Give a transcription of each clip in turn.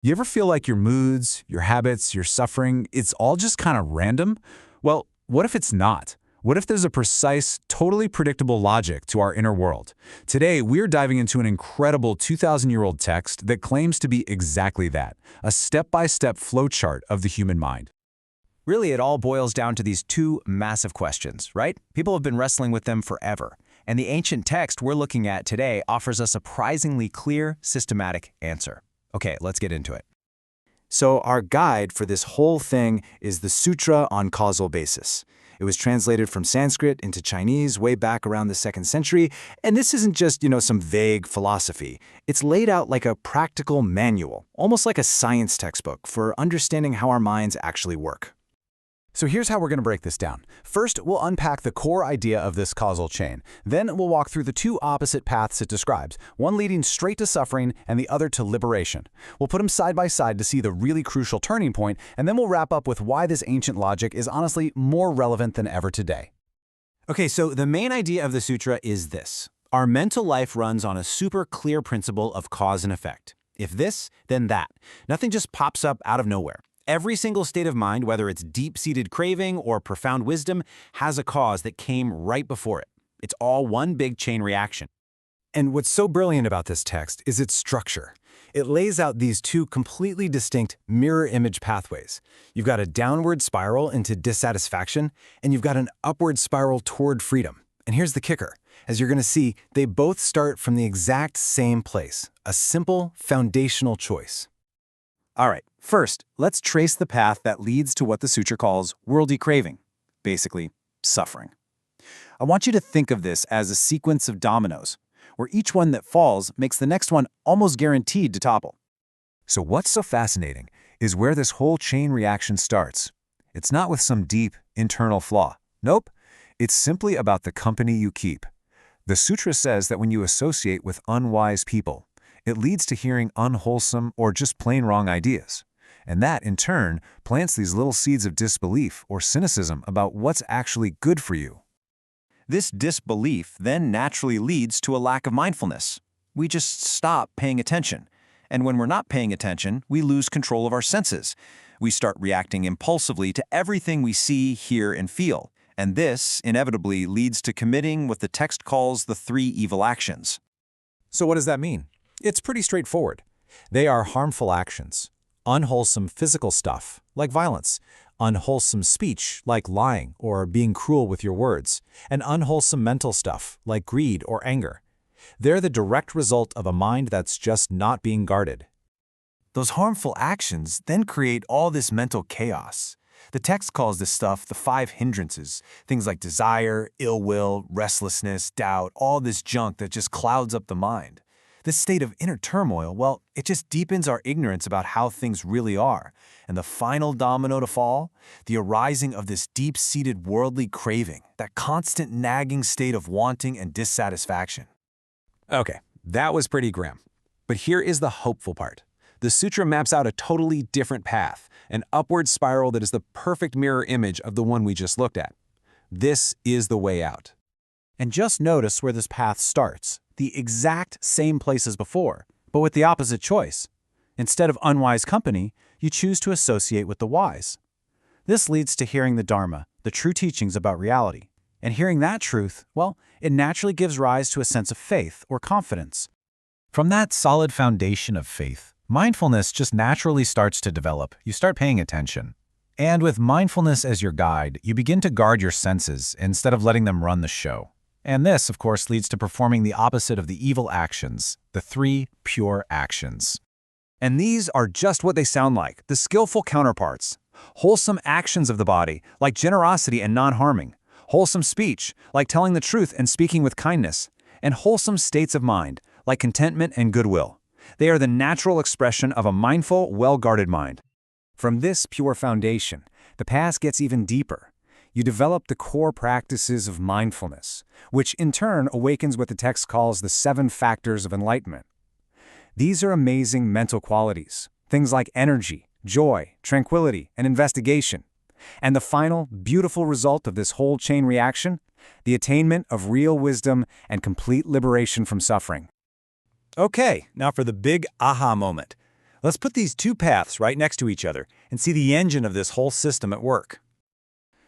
You ever feel like your moods, your habits, your suffering, it's all just kind of random? Well, what if it's not? What if there's a precise, totally predictable logic to our inner world? Today, we're diving into an incredible 2,000-year-old text that claims to be exactly that, a step-by-step flowchart of the human mind. Really, it all boils down to these two massive questions, right? People have been wrestling with them forever. And the ancient text we're looking at today offers a surprisingly clear, systematic answer. Okay, let's get into it. So our guide for this whole thing is the Sutra on Causal Basis. It was translated from Sanskrit into Chinese way back around the 2nd century, and this isn't just, some vague philosophy. It's laid out like a practical manual, almost like a science textbook for understanding how our minds actually work. So here's how we're going to break this down. First, we'll unpack the core idea of this causal chain. Then we'll walk through the two opposite paths it describes, one leading straight to suffering and the other to liberation. We'll put them side by side to see the really crucial turning point, and then we'll wrap up with why this ancient logic is honestly more relevant than ever today. Okay, so the main idea of the sutra is this. Our mental life runs on a super clear principle of cause and effect. If this, then that. Nothing just pops up out of nowhere. Every single state of mind, whether it's deep-seated craving or profound wisdom, has a cause that came right before it. It's all one big chain reaction. And what's so brilliant about this text is its structure. It lays out these two completely distinct mirror image pathways. You've got a downward spiral into dissatisfaction, and you've got an upward spiral toward freedom. And here's the kicker. As you're going to see, they both start from the exact same place, a simple, foundational choice. All right, first, let's trace the path that leads to what the sutra calls worldly craving, basically suffering. I want you to think of this as a sequence of dominoes, where each one that falls makes the next one almost guaranteed to topple. So what's so fascinating is where this whole chain reaction starts. It's not with some deep, internal flaw. Nope, it's simply about the company you keep. The sutra says that when you associate with unwise people, it leads to hearing unwholesome or just plain wrong ideas. And that, in turn, plants these little seeds of disbelief or cynicism about what's actually good for you. This disbelief then naturally leads to a lack of mindfulness. We just stop paying attention. And when we're not paying attention, we lose control of our senses. We start reacting impulsively to everything we see, hear, and feel. And this, inevitably, leads to committing what the text calls the 3 evil actions. So what does that mean? It's pretty straightforward. They are harmful actions. Unwholesome physical stuff, like violence. Unwholesome speech, like lying or being cruel with your words. And unwholesome mental stuff, like greed or anger. They're the direct result of a mind that's just not being guarded. Those harmful actions then create all this mental chaos. The text calls this stuff the 5 hindrances, things like desire, ill will, restlessness, doubt, all this junk that just clouds up the mind. This state of inner turmoil, well, it just deepens our ignorance about how things really are. And the final domino to fall, the arising of this deep-seated worldly craving, that constant nagging state of wanting and dissatisfaction. Okay, that was pretty grim. But here is the hopeful part. The sutra maps out a totally different path, an upward spiral that is the perfect mirror image of the one we just looked at. This is the way out. And just notice where this path starts, the exact same place as before, but with the opposite choice. Instead of unwise company, you choose to associate with the wise. This leads to hearing the Dharma, the true teachings about reality. And hearing that truth, well, it naturally gives rise to a sense of faith or confidence. From that solid foundation of faith, mindfulness just naturally starts to develop. You start paying attention. And with mindfulness as your guide, you begin to guard your senses instead of letting them run the show. And this, of course, leads to performing the opposite of the evil actions, the 3 pure actions. And these are just what they sound like, the skillful counterparts. Wholesome actions of the body, like generosity and non-harming. Wholesome speech, like telling the truth and speaking with kindness. And wholesome states of mind, like contentment and goodwill. They are the natural expression of a mindful, well-guarded mind. From this pure foundation, the path gets even deeper. You develop the core practices of mindfulness, which in turn awakens what the text calls the 7 factors of enlightenment. These are amazing mental qualities, things like energy, joy, tranquility, and investigation. And the final, beautiful result of this whole chain reaction? The attainment of real wisdom and complete liberation from suffering. Okay, now for the big aha moment. Let's put these two paths right next to each other and see the engine of this whole system at work.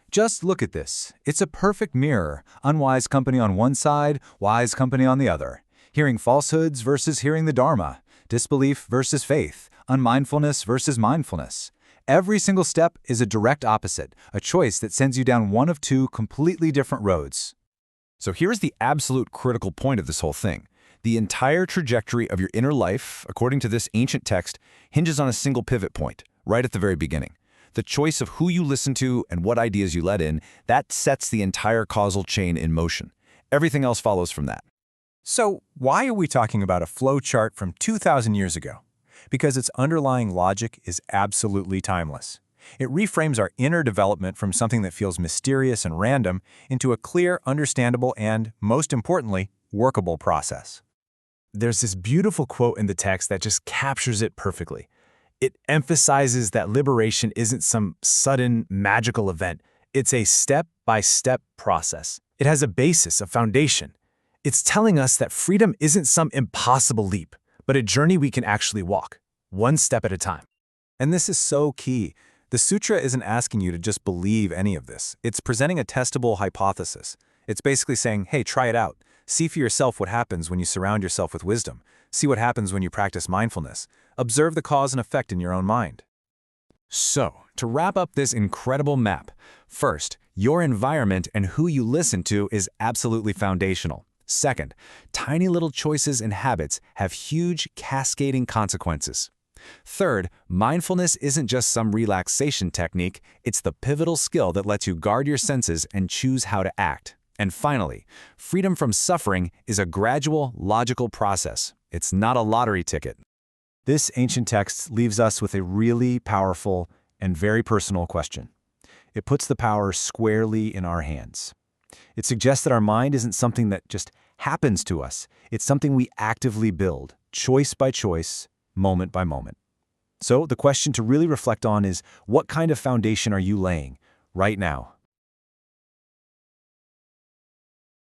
Just look at this. It's a perfect mirror. Unwise company on one side, wise company on the other. Hearing falsehoods versus hearing the Dharma. Disbelief versus faith. Unmindfulness versus mindfulness. Every single step is a direct opposite, a choice that sends you down one of two completely different roads. So here's the absolute critical point of this whole thing. The entire trajectory of your inner life, according to this ancient text, hinges on a single pivot point, right at the very beginning. The choice of who you listen to and what ideas you let in, that sets the entire causal chain in motion. Everything else follows from that. So, why are we talking about a flow chart from 2,000 years ago? Because its underlying logic is absolutely timeless. It reframes our inner development from something that feels mysterious and random into a clear, understandable, and, most importantly, workable process. There's this beautiful quote in the text that just captures it perfectly. It emphasizes that liberation isn't some sudden, magical event. It's a step-by-step process. It has a basis, a foundation. It's telling us that freedom isn't some impossible leap, but a journey we can actually walk, one step at a time. And this is so key. The sutra isn't asking you to just believe any of this. It's presenting a testable hypothesis. It's basically saying, hey, try it out. See for yourself what happens when you surround yourself with wisdom. See what happens when you practice mindfulness. Observe the cause and effect in your own mind. So, to wrap up this incredible map, first, your environment and who you listen to is absolutely foundational. Second, tiny little choices and habits have huge cascading consequences. Third, mindfulness isn't just some relaxation technique, it's the pivotal skill that lets you guard your senses and choose how to act. And finally, freedom from suffering is a gradual, logical process. It's not a lottery ticket. This ancient text leaves us with a really powerful and very personal question. It puts the power squarely in our hands. It suggests that our mind isn't something that just happens to us. It's something we actively build, choice by choice, moment by moment. So the question to really reflect on is, what kind of foundation are you laying right now?